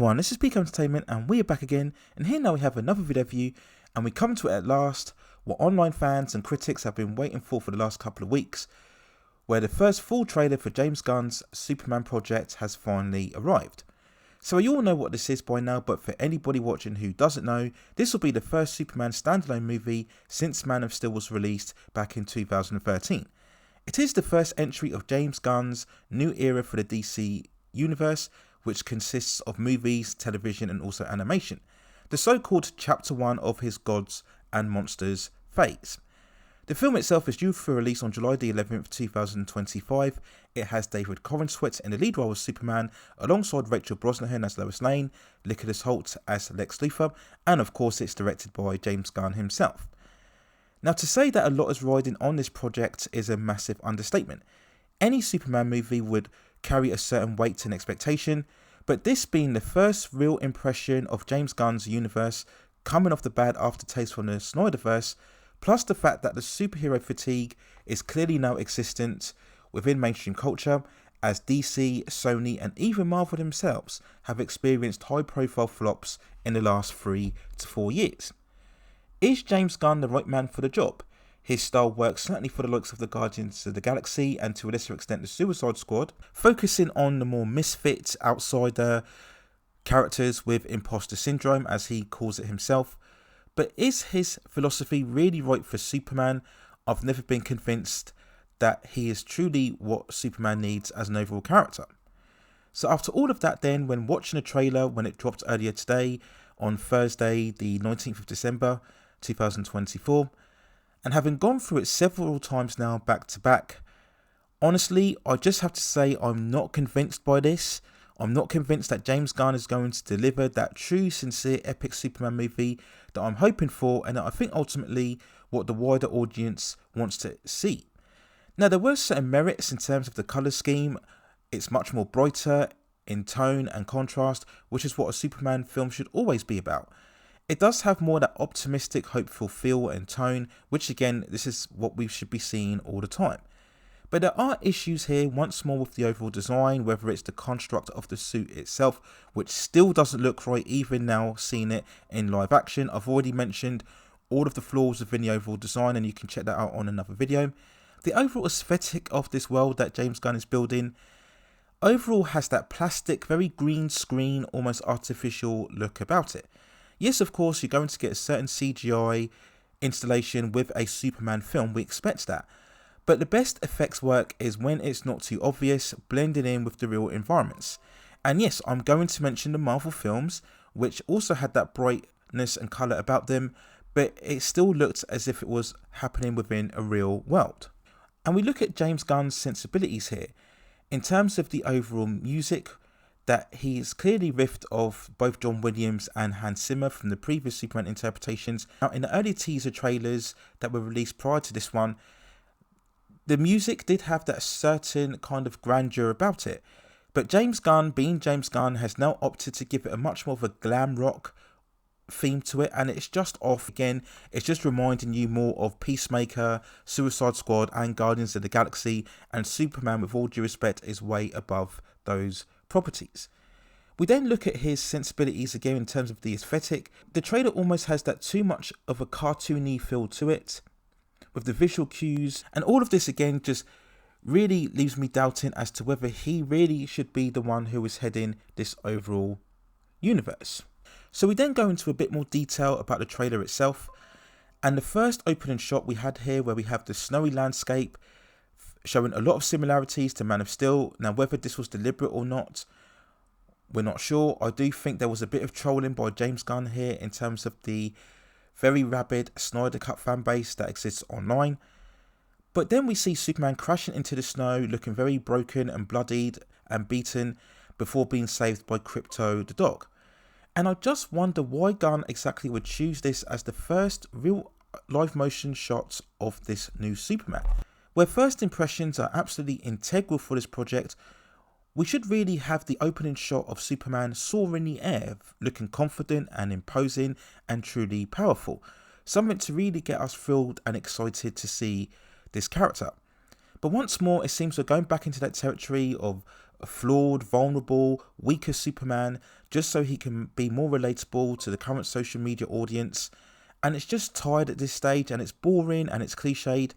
everyone, this is Peak Entertainment and we are back again, and here now we have another video review, and we come to it at last, what online fans and critics have been waiting for the last couple of weeks, where the first full trailer for James Gunn's Superman project has finally arrived. So you all know what this is by now, but for anybody watching who doesn't know, this will be the first Superman standalone movie since Man of Steel was released back in 2013. It is the first entry of James Gunn's new era for the DC universe, which consists of movies, television and also animation, the so-called Chapter 1 of his Gods and Monsters phase. The film itself is due for release on July the 11th, 2025. It has David Corenswet in the lead role as Superman, alongside Rachel Brosnahan as Lois Lane, Hoult as Lex Luthor, and of course it's directed by James Gunn himself. Now, to say that a lot is riding on this project is a massive understatement. Any Superman movie would carry a certain weight and expectation, but this being the first real impression of James Gunn's universe, coming off the bad aftertaste from the Snyderverse, plus the fact that the superhero fatigue is clearly now existent within mainstream culture, as DC, Sony and even Marvel themselves have experienced high profile flops in the last 3 to 4 years. Is James Gunn the right man for the job? His style works certainly for the likes of the Guardians of the Galaxy and to a lesser extent the Suicide Squad, focusing on the more misfit, outsider characters with imposter syndrome, as he calls it himself. But is his philosophy really right for Superman? I've never been convinced that he is truly what Superman needs as an overall character. So after all of that then, when watching the trailer when it dropped earlier today on Thursday the 19th of December 2024, and having gone through it several times now back to back, honestly I just have to say I'm not convinced by this. I'm not convinced that James Gunn is going to deliver that true, sincere, epic Superman movie that I'm hoping for, and that I think ultimately what the wider audience wants to see. Now, there were certain merits in terms of the colour scheme. It's much more brighter in tone and contrast, which is what a Superman film should always be about. It does have more of that optimistic, hopeful feel and tone, which again, this is what we should be seeing all the time. But there are issues here once more with the overall design, whether it's the construct of the suit itself, which still doesn't look right even now seeing it in live action. I've already mentioned all of the flaws within the overall design, and you can check that out on another video. The overall aesthetic of this world that James Gunn is building overall has that plastic, very green screen, almost artificial look about it. Yes, of course, you're going to get a certain CGI installation with a Superman film, we expect that. But the best effects work is when it's not too obvious, blending in with the real environments. And yes, I'm going to mention the Marvel films, which also had that brightness and colour about them, but it still looked as if it was happening within a real world. And we look at James Gunn's sensibilities here, in terms of the overall music, that he's clearly riffed off both John Williams and Hans Zimmer from the previous Superman interpretations. Now, in the early teaser trailers that were released prior to this one, the music did have that certain kind of grandeur about it. But James Gunn, being James Gunn, has now opted to give it a much more of a glam rock theme to it, and it's just off. Again, it's just reminding you more of Peacemaker, Suicide Squad and Guardians of the Galaxy, and Superman, with all due respect, is way above those properties. We then look at his sensibilities again in terms of the aesthetic. The trailer almost has that too much of a cartoony feel to it, with the visual cues, and all of this again just really leaves me doubting as to whether he really should be the one who is heading this overall universe. So we then go into a bit more detail about the trailer itself, and the first opening shot we had here, where we have the snowy landscape showing a lot of similarities to Man of Steel. Now, whether this was deliberate or not, we're not sure. I do think there was a bit of trolling by James Gunn here in terms of the very rabid Snyder Cut fan base that exists online. But then we see Superman crashing into the snow, looking very broken and bloodied and beaten, before being saved by Crypto the dog. And I just wonder why Gunn exactly would choose this as the first real live motion shots of this new Superman. Where first impressions are absolutely integral for this project, we should really have the opening shot of Superman soaring in the air, looking confident and imposing and truly powerful. Something to really get us thrilled and excited to see this character. But once more, it seems we're going back into that territory of a flawed, vulnerable, weaker Superman, just so he can be more relatable to the current social media audience. And it's just tired at this stage, and it's boring and it's cliched.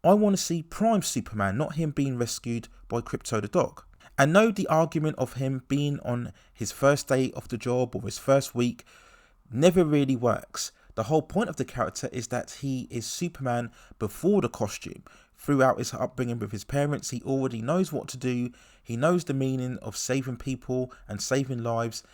I want to see prime Superman, not him being rescued by Crypto the dog. And no, the argument of him being on his first day of the job or his first week never really works. The whole point of the character is that he is Superman before the costume. Throughout his upbringing with his parents, he already knows what to do. He knows the meaning of saving people and saving lives.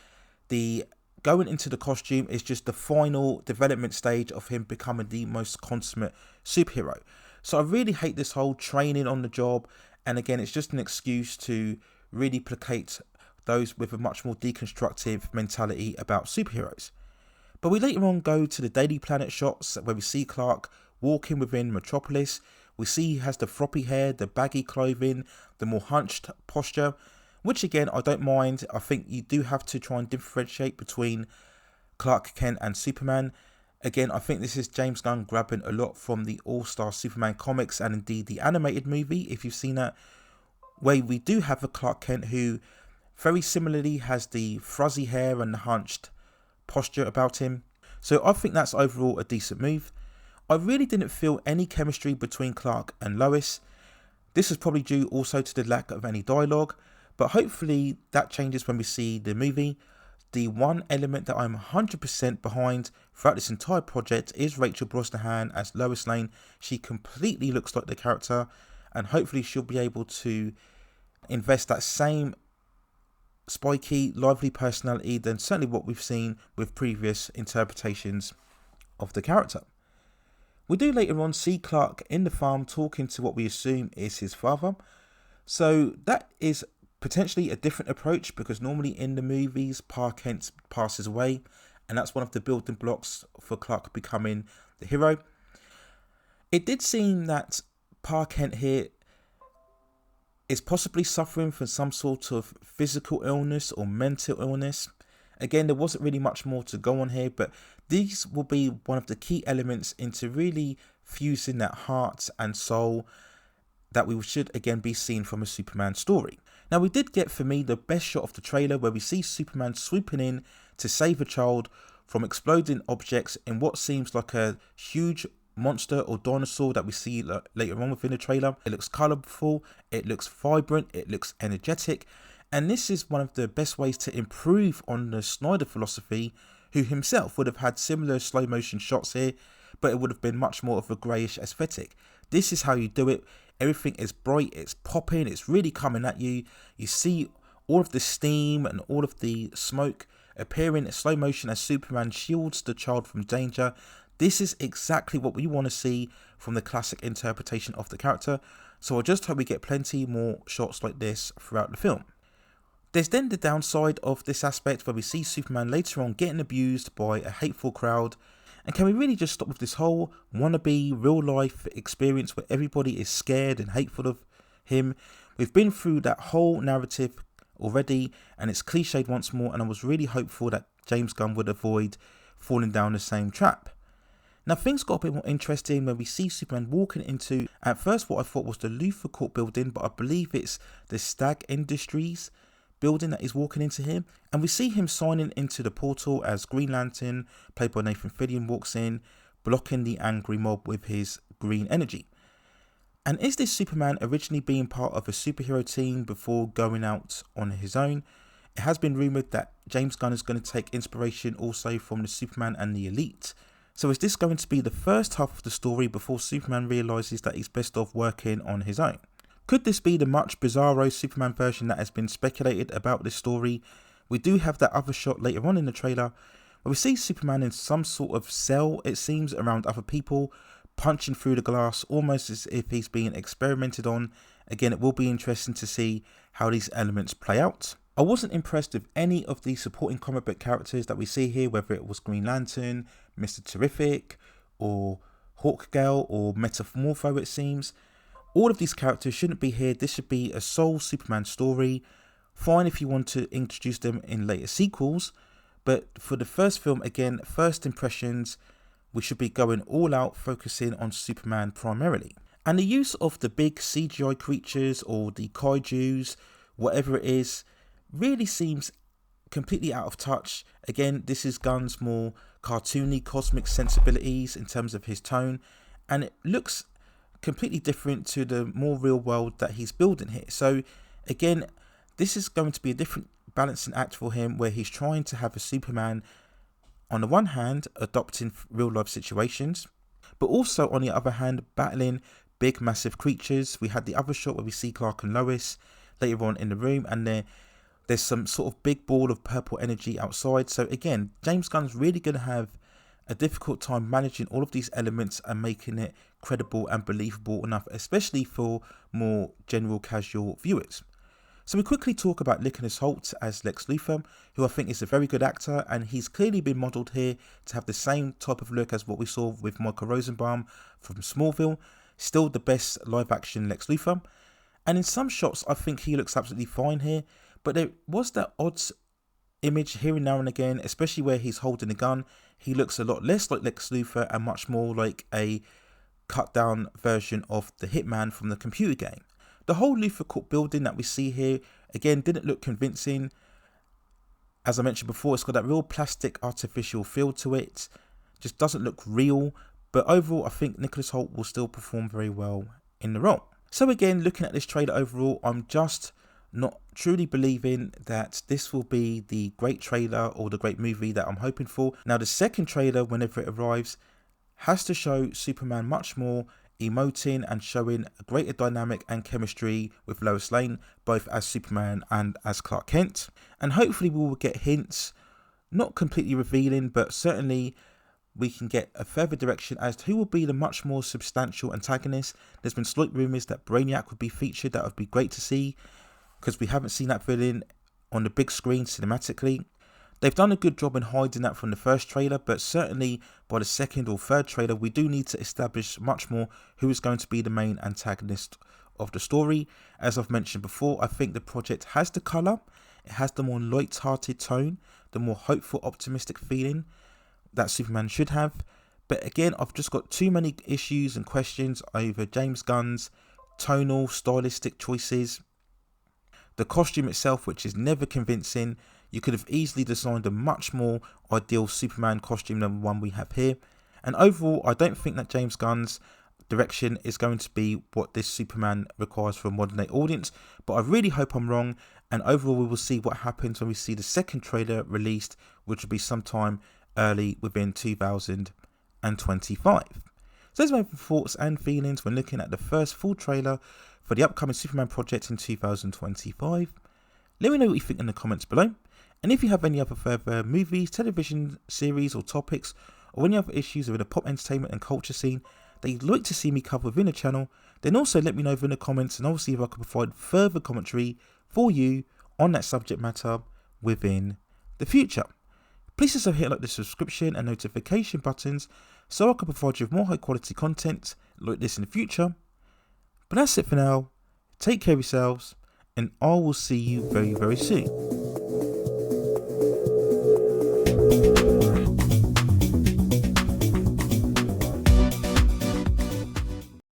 The going into the costume is just the final development stage of him becoming the most consummate superhero. So I really hate this whole training on the job. And again, it's just an excuse to really placate those with a much more deconstructive mentality about superheroes. But we later on go to the Daily Planet shots where we see Clark walking within Metropolis. We see he has the floppy hair, the baggy clothing, the more hunched posture, which again, I don't mind. I think you do have to try and differentiate between Clark Kent and Superman. Again, I think this is James Gunn grabbing a lot from the All-Star Superman comics and indeed the animated movie, if you've seen that, where we do have a Clark Kent who very similarly has the fuzzy hair and the hunched posture about him. So I think that's overall a decent move. I really didn't feel any chemistry between Clark and Lois. This is probably due also to the lack of any dialogue, but hopefully that changes when we see the movie. The one element that I'm 100% behind throughout this entire project is Rachel Brosnahan as Lois Lane. She completely looks like the character, and hopefully she'll be able to invest that same spiky, lively personality than certainly what we've seen with previous interpretations of the character. We do later on see Clark in the farm talking to what we assume is his father. So that is potentially a different approach, because normally in the movies Pa Kent passes away, and that's one of the building blocks for Clark becoming the hero. It did seem that Pa Kent here is possibly suffering from some sort of physical illness or mental illness. Again, there wasn't really much more to go on here, but these will be one of the key elements into really fusing that heart and soul that we should again be seeing from a Superman story. Now, we did get, for me, the best shot of the trailer where we see Superman swooping in to save a child from exploding objects in what seems like a huge monster or dinosaur that we see later on within the trailer. It looks colourful, it looks vibrant, it looks energetic, and this is one of the best ways to improve on the Snyder philosophy, who himself would have had similar slow motion shots here, but it would have been much more of a greyish aesthetic. This is how you do it. Everything is bright, it's popping, it's really coming at you. You see all of the steam and all of the smoke appearing in slow motion as Superman shields the child from danger. This is exactly what we want to see from the classic interpretation of the character. So I just hope we get plenty more shots like this throughout the film. There's then the downside of this aspect where we see Superman later on getting abused by a hateful crowd. And can we really just stop with this whole wannabe real life experience where everybody is scared and hateful of him? We've been through that whole narrative already, and it's cliched once more, and I was really hopeful that James Gunn would avoid falling down the same trap. Now, things got a bit more interesting when we see Superman walking into, at first, what I thought was the Luthor Court building, but I believe it's the Stag Industries building that is walking into him, and we see him signing into the portal as Green Lantern, played by Nathan Fillion, walks in, blocking the angry mob with his green energy. And is this Superman originally being part of a superhero team before going out on his own? It has been rumoured that James Gunn is going to take inspiration also from the Superman and the Elite. So is this going to be the first half of the story before Superman realises that he's best off working on his own? Could this be the much bizarro Superman version that has been speculated about this story? We do have that other shot later on in the trailer where we see Superman in some sort of cell, it seems, around other people, punching through the glass almost as if he's being experimented on. Again, it will be interesting to see how these elements play out. I wasn't impressed with any of the supporting comic book characters that we see here, whether it was Green Lantern, Mr. Terrific, or Hawkgirl, or Metamorpho, it seems. All of these characters shouldn't be here. This should be a sole Superman story. Fine if you want to introduce them in later sequels, but for the first film, again, first impressions, we should be going all out, focusing on Superman primarily. And the use of the big CGI creatures or the kaijus whatever it is, really seems completely out of touch. Again, this is Gunn's more cartoony cosmic sensibilities in terms of his tone, and it looks completely different to the more real world that he's building here. So again, this is going to be a different balancing act for him, where he's trying to have a Superman on the one hand adopting real life situations, but also on the other hand battling big massive creatures. We had the other shot where we see Clark and Lois later on in the room, and there's some sort of big ball of purple energy outside. So again, James Gunn's really going to have a difficult time managing all of these elements and making it credible and believable enough, especially for more general casual viewers. So we quickly talk about Hoult as Lex Luthor, who I think is a very good actor, and he's clearly been modelled here to have the same type of look as what we saw with Michael Rosenbaum from Smallville. Still the best live action Lex Luthor, and in some shots I think he looks absolutely fine here, but there was that odd image here and now and again, especially where he's holding a gun. He looks a lot less like Lex Luthor and much more like a cut down version of the Hitman from the computer game. The whole Luthor Court building that we see here, again, didn't look convincing. As I mentioned before, it's got that real plastic artificial feel to it. Just doesn't look real. But overall, I think Hoult will still perform very well in the role. So again, looking at this trailer overall, I'm just not truly believing that this will be the great trailer or the great movie that I'm hoping for. Now, the second trailer, whenever it arrives, has to show Superman much more emoting and showing a greater dynamic and chemistry with Lois Lane, both as Superman and as Clark Kent. And hopefully we will get hints, not completely revealing, but certainly we can get a further direction as to who will be the much more substantial antagonist. There's been slight rumours that Brainiac would be featured. That would be great to see, because we haven't seen that villain on the big screen cinematically. They've done a good job in hiding that from the first trailer, but certainly by the second or third trailer, we do need to establish much more who is going to be the main antagonist of the story. As I've mentioned before, I think the project has the colour, it has the more light-hearted tone, the more hopeful, optimistic feeling that Superman should have. But again, I've just got too many issues and questions over James Gunn's tonal, stylistic choices. The costume itself, which is never convincing. You could have easily designed a much more ideal Superman costume than the one we have here. And overall, I don't think that James Gunn's direction is going to be what this Superman requires for a modern day audience. But I really hope I'm wrong. And overall, we will see what happens when we see the second trailer released, which will be sometime early within 2025. So those are my thoughts and feelings when looking at the first full trailer for the upcoming Superman project in 2025. Let me know what you think in the comments below. And if you have any other further movies, television series or topics, or any other issues within the pop entertainment and culture scene that you'd like to see me cover within the channel, then also let me know in the comments, and I'll see if I can provide further commentary for you on that subject matter within the future. Please also hit like the subscription and notification buttons so I can provide you with more high quality content like this in the future. But that's it for now. Take care of yourselves, and I will see you very, very soon.